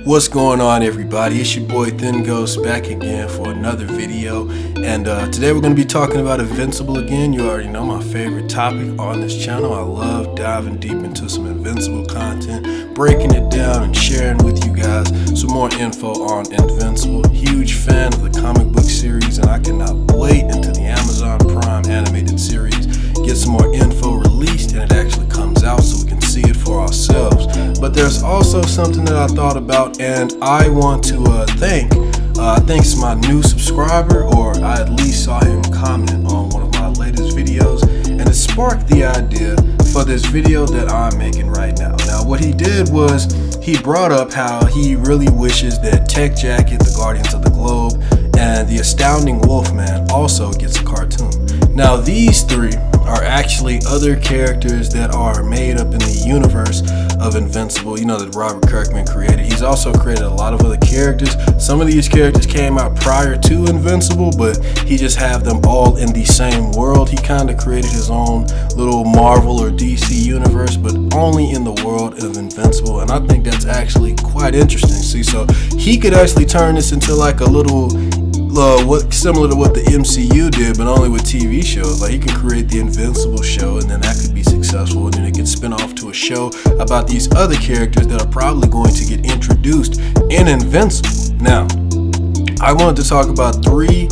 What's going on, everybody? It's your boy Thin Ghost back again for another video, and today we're going to be talking about Invincible again. You already know my favorite topic on this channel. I love diving deep into some Invincible content, breaking it down and sharing with you guys some more info on Invincible. Huge fan of the comic book series, and I cannot wait until the Amazon Prime animated series gets some more info released and it actually comes out so we can see it for ourselves. But there's also something that I thought about, and I want to thank I think it's my new subscriber, or I at least saw him comment on one of my latest videos, and it sparked the idea for this video that I'm making right now. Now what he did was he brought up how he really wishes that Tech Jacket, the Guardians of the Globe, and the Astounding Wolfman also gets a cartoon. Now these three are actually other characters that are made up in the universe of Invincible, you know, that Robert Kirkman created. He's also created a lot of other characters. Some of these characters came out prior to Invincible, but he just have them all in the same world. He kind of created his own little Marvel or DC universe, but only in the world of Invincible, and I think that's actually quite interesting. See, so he could actually turn this into like a little similar to what the MCU did, but only with TV shows. Like, he can create the Invincible show, and then that could be successful, and then it could spin off to a show about these other characters that are probably going to get introduced in Invincible. Now, I wanted to talk about three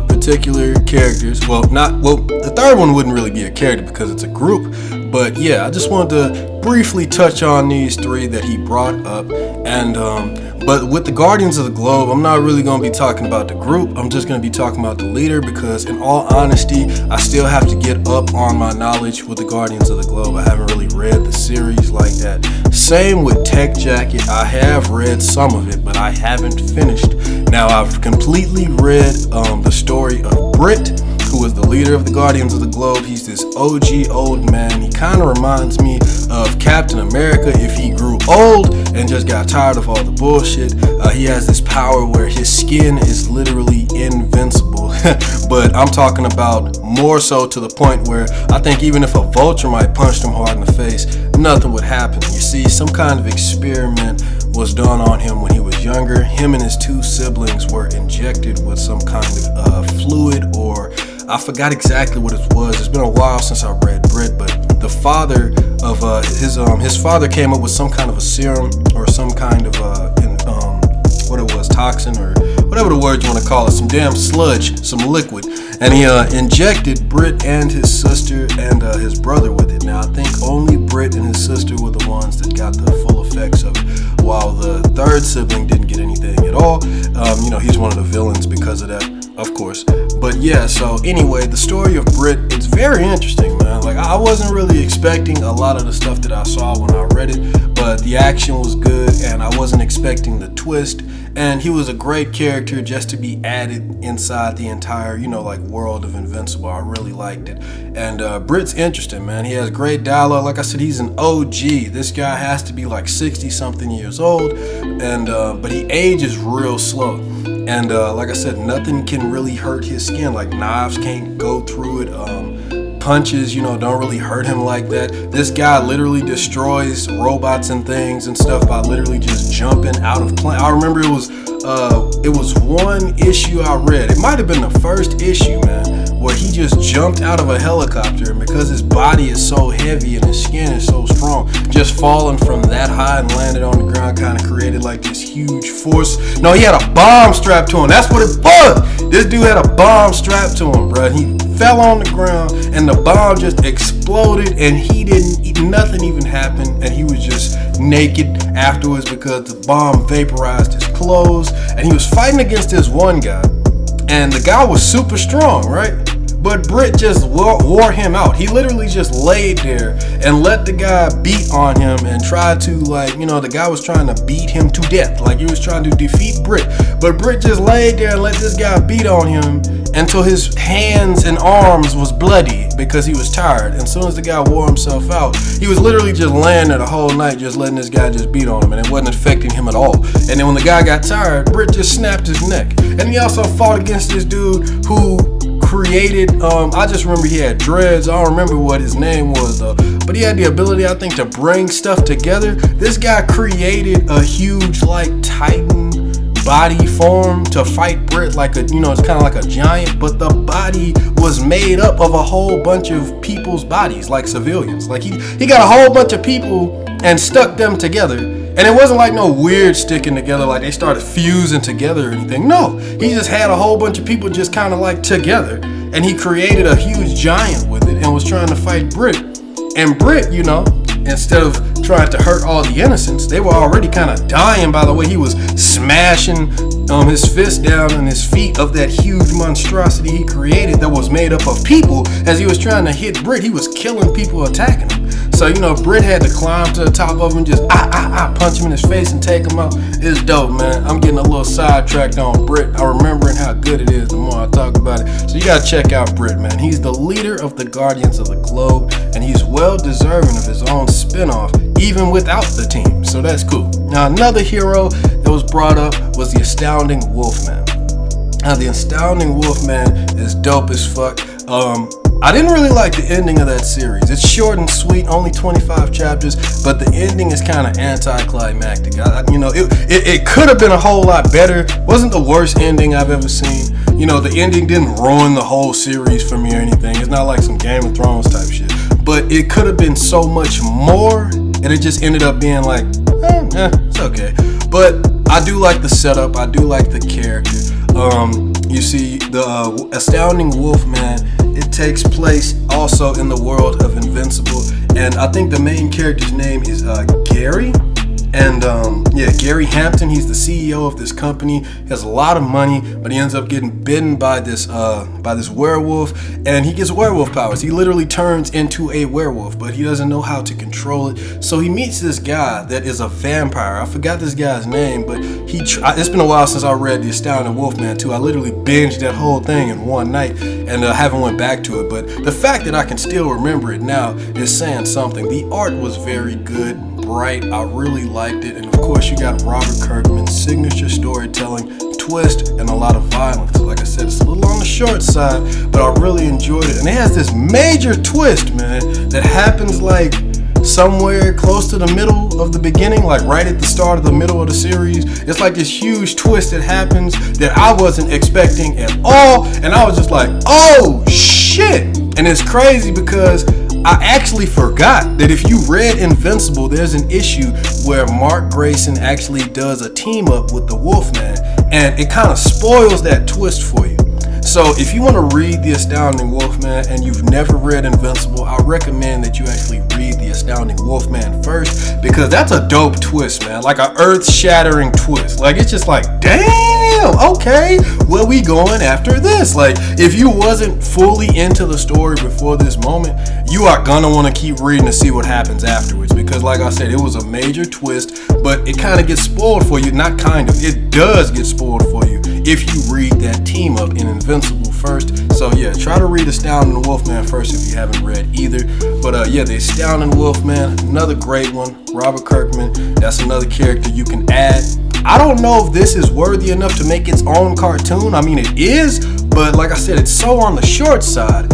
particular characters. The third one wouldn't really be a character because it's a group, but yeah, I just wanted to briefly touch on these three that he brought up. And but with the Guardians of the Globe, I'm not really going to be talking about the group. I'm just going to be talking about the leader, because in all honesty, I still have to get up on my knowledge with the Guardians of the Globe. I haven't really read the series like that. Same with Tech Jacket. I have read some of it, but I haven't finished. Now, I've completely read the story of Brit, who is the leader of the Guardians of the Globe. He's this OG old man. He kind of reminds me of Captain America if he grew old and just got tired of all the bullshit. He has this power where his skin is literally invincible. But I'm talking about more so to the point where I think even if a vulture might punch him hard in the face, nothing would happen. You see, some kind of experiment was done on him when he was younger. Him and his two siblings were injected with some kind of fluid, or I forgot exactly what it was. It's been a while since I read Brit, but the father of his father came up with some kind of a serum or some kind of what it was, toxin or whatever the word you want to call it, some damn sludge, some liquid, and he injected Brit and his sister and his brother with it. Now I think only Brit and his sister were the ones that got the full effects of it, while the third sibling didn't get anything at all. You know, he's one of the villains because of that, of course. But yeah, so anyway, the story of Brit, it's very interesting, man. Like, I wasn't really expecting a lot of the stuff that I saw when I read it, but the action was good, and I wasn't expecting the twist. And he was a great character just to be added inside the entire, you know, like, world of Invincible. I really liked it. And Brit's interesting, man. He has great dialogue. Like I said, he's an OG. This guy has to be like 60-something years old, and but he ages real slow. And like I said, nothing can really hurt his skin. Like, knives can't go through it. Punches, you know, don't really hurt him like that. This guy literally destroys robots and things and stuff by literally just jumping out of plane. I remember it was one issue I read. It might have been the first issue, man, where he just jumped out of a helicopter, and because his body is so heavy and his skin is so strong, just falling from that high and landed on the ground kind of created like this huge force. No, he had a bomb strapped to him. That's what it was. This dude had a bomb strapped to him, bro. He fell on the ground and the bomb just exploded, and nothing even happened, and he was just naked afterwards because the bomb vaporized his clothes. And he was fighting against this one guy, and the guy was super strong, right? But Brit just wore him out. He literally just laid there and let the guy beat on him and tried to, like, you know, the guy was trying to beat him to death. Like, he was trying to defeat Brit. But Brit just laid there and let this guy beat on him until his hands and arms was bloody because he was tired. And as soon as the guy wore himself out, he was literally just laying there the whole night just letting this guy just beat on him, and it wasn't affecting him at all. And then when the guy got tired, Brit just snapped his neck. And he also fought against this dude who created, I just remember he had dreads. I don't remember what his name was though, but he had the ability, I think, to bring stuff together. This guy created a huge like Titan body form to fight Britt, like a, you know, it's kind of like a giant, but the body was made up of a whole bunch of people's bodies, like civilians. Like he got a whole bunch of people and stuck them together. And it wasn't like no weird sticking together, like they started fusing together or anything. No, he just had a whole bunch of people just kind of like together, and he created a huge giant with it and was trying to fight Britt. And Britt, you know, instead of trying to hurt all the innocents, they were already kind of dying by the way he was smashing his fist down on his feet of that huge monstrosity he created that was made up of people. As he was trying to hit Britt, he was killing people attacking him. So, you know, Britt had to climb to the top of him, just punch him in his face and take him out. It's dope, man. I'm getting a little sidetracked on Britt. I'm remembering how good it is the more I talk about it. So you gotta check out Britt, man. He's the leader of the Guardians of the Globe, and he's well deserving of his own spinoff, even without the team. So that's cool. Now, another hero that was brought up was the Astounding Wolfman. Now, the Astounding Wolfman is dope as fuck. I didn't really like the ending of that series. It's short and sweet, only 25 chapters, but the ending is kind of anticlimactic. You know, it could have been a whole lot better. Wasn't the worst ending I've ever seen. You know, the ending didn't ruin the whole series for me or anything. It's not like some Game of Thrones type shit. But it could have been so much more, and it just ended up being like, it's okay. But I do like the setup. I do like the character. You see, the Astounding Wolfman, it takes place also in the world of Invincible, and I think the main character's name is Gary. And Gary Hampton, he's the CEO of this company. He has a lot of money, but he ends up getting bitten by this werewolf, and he gets werewolf powers. He literally turns into a werewolf, but he doesn't know how to control it. So he meets this guy that is a vampire. I forgot this guy's name, but it's been a while since I read The Astounding Wolfman 2. I literally binged that whole thing in one night, and haven't went back to it. But the fact that I can still remember it now is saying something. The art was very good, bright. I really liked it, and of course you got Robert Kirkman's signature storytelling, twist, and a lot of violence. Like I said, it's a little on the short side, but I really enjoyed it. And it has this major twist, man, that happens like somewhere close to the middle of the beginning, like right at the start of the middle of the series. It's like this huge twist that happens that I wasn't expecting at all, and I was just like, oh shit. And it's crazy because I actually forgot that if you read Invincible, there's an issue where Mark Grayson actually does a team up with the Wolfman, and it kind of spoils that twist for you. So if you want to read The Astounding Wolfman and you've never read Invincible, I recommend that you actually read The Astounding Wolfman first, because that's a dope twist, man. Like an earth-shattering twist. Like, it's just like, damn, okay, where we going after this? Like, if you wasn't fully into the story before this moment, you are gonna want to keep reading to see what happens afterwards, because like I said, it was a major twist, but it kind of gets spoiled for you. Not kind of, it does get spoiled for you if you read that team up in Invincible first. So yeah, try to read Astounding Wolfman first if you haven't read either. But yeah, the Astounding Wolfman, another great one. Robert Kirkman, that's another character you can add. I don't know if this is worthy enough to make its own cartoon. I mean, it is, but like I said, it's so on the short side.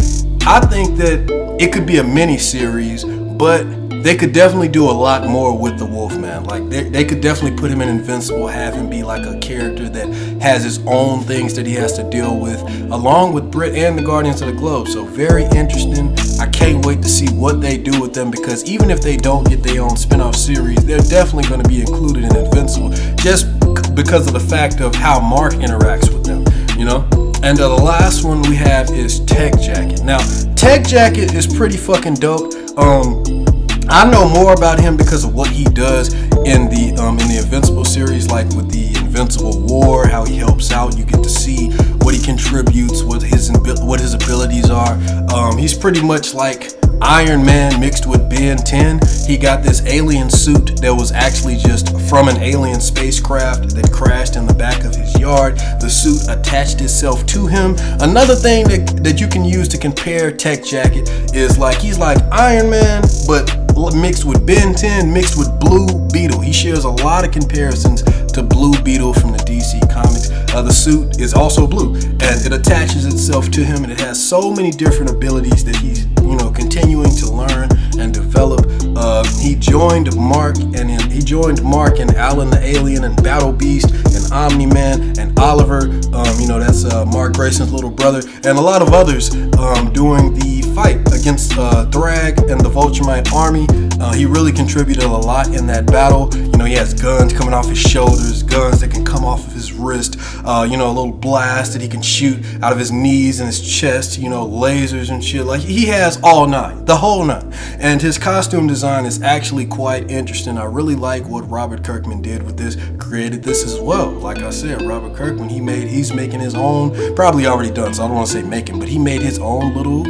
I think that it could be a mini series, but they could definitely do a lot more with the Wolfman. Like they could definitely put him in Invincible, have him be like a character that has his own things that he has to deal with, along with Britt and the Guardians of the Globe. So very interesting. I can't wait to see what they do with them, because even if they don't get their own spin-off series, they're definitely going to be included in Invincible, just because of the fact of how Mark interacts with them, you know? And the last one we have is Tech Jacket. Now, Tech Jacket is pretty fucking dope. I know more about him because of what he does in the Invincible series, like with the Invincible War, how he helps out. You get to see what he contributes, what his abilities are. He's pretty much like Iron Man mixed with Ben 10. He got this alien suit that was actually just from an alien spacecraft that crashed in the back of his yard. The suit attached itself to him. Another thing that you can use to compare Tech Jacket is like he's like Iron Man, but mixed with Ben 10, mixed with Blue Beetle. He shares a lot of comparisons to Blue Beetle from the DC Comics. The suit is also blue, and it attaches itself to him, and it has so many different abilities that he's continuing to learn and develop. He joined Mark and Alan the Alien and Battle Beast and Omni-Man and Oliver. That's Mark Grayson's little brother, and a lot of others during the fight against Thrag and the Vulturemite army. He really contributed a lot in that battle. He has guns coming off his shoulders, guns that can come off of his wrist, a little blast that he can shoot out of his knees and his chest, lasers and shit. Like, he has all nine, the whole nine. And his costume design is actually quite interesting. I really like what Robert Kirkman did with this, created this as well. Like I said, Robert Kirkman, he's making his own, probably already done, so I don't want to say making, but he made his own little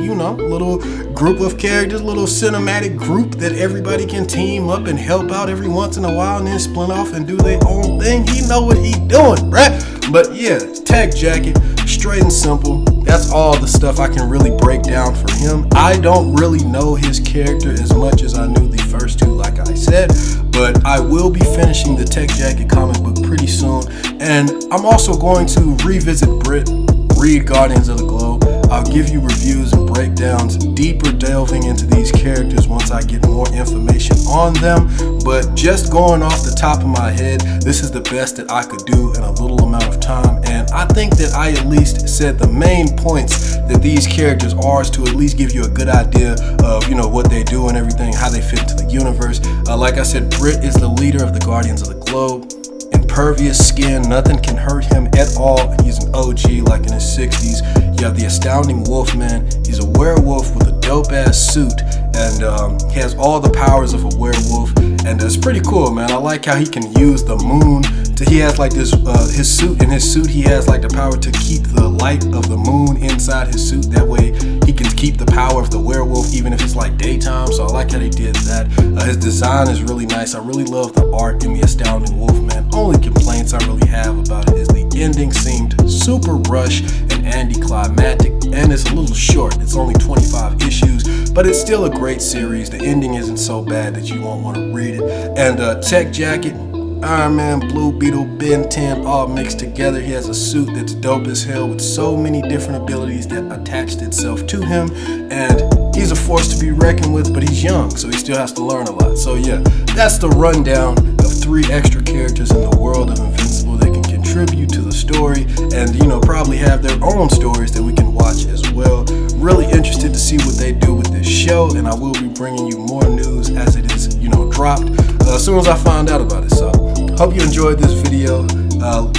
group of characters, little cinematic group that everybody can team up and help out every once in a while and then split off and do their own thing. He know what he doing, right? But yeah, Tech Jacket, straight and simple. That's all the stuff I can really break down for him. I don't really know his character as much as I knew the first two, like I said, but I will be finishing the Tech Jacket comic book pretty soon, and I'm also going to revisit Brit, read Guardians of the Globe. I'll give you reviews and breakdowns, deeper delving into these characters once I get more information on them. But just going off the top of my head, this is the best that I could do in a little amount of time. And I think that I at least said the main points that these characters are, to at least give you a good idea of, what they do and everything, how they fit into the universe. Like I said, Brit is the leader of the Guardians of the Globe. Impervious skin, nothing can hurt him at all. He's an OG, like in his 60s. You have the Astounding Wolfman. He's a werewolf with a dope ass suit, and he has all the powers of a werewolf, and it's pretty cool, man. I like how he can use the moon he has like this in his suit he has like the power to keep the light of the moon inside his suit. That way he can keep the power of the werewolf even if it's like daytime. So I like how they did that. His design is really nice. I really love the art in the Astounding Wolfman. Only complaints I really have about it is the ending seemed super rushed and anticlimactic, and it's a little short. It's only 25 issues, but it's still a great series. The ending isn't so bad that you won't want to read it. And Tech Jacket, Iron Man, Blue Beetle, Ben 10 all mixed together. He has a suit that's dope as hell with so many different abilities that attached itself to him, and he's a force to be reckoned with, but he's young, so he still has to learn a lot. So yeah, that's the rundown of 3 extra characters in the world of Invincible that can contribute to the story and, you know, probably have their own stories that we can watch as well. Really interested to see what they do with this show, and I will be bringing you more news as it is, you know, dropped as soon as I find out about it. So hope you enjoyed this video.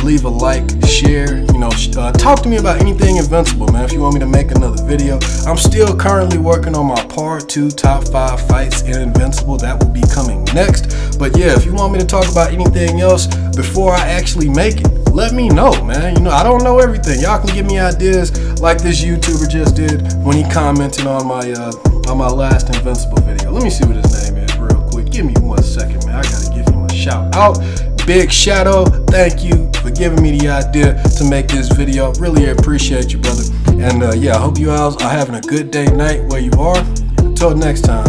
Leave a like, share, you know, talk to me about anything Invincible, man. If you want me to make another video, I'm still currently working on my part 2 top 5 fights in Invincible. That will be coming next. But yeah, if you want me to talk about anything else before I actually make it, let me know, man. You know, I don't know everything. Y'all can give me ideas like this YouTuber just did when he commented on my last Invincible video. Let me see what his name is real quick. Give me 1 second, man. I gotta give him a shout out. Big Shadow, thank you for giving me the idea to make this video. Really appreciate you, brother. And yeah, I hope you all are having a good day, night where you are. Until next time.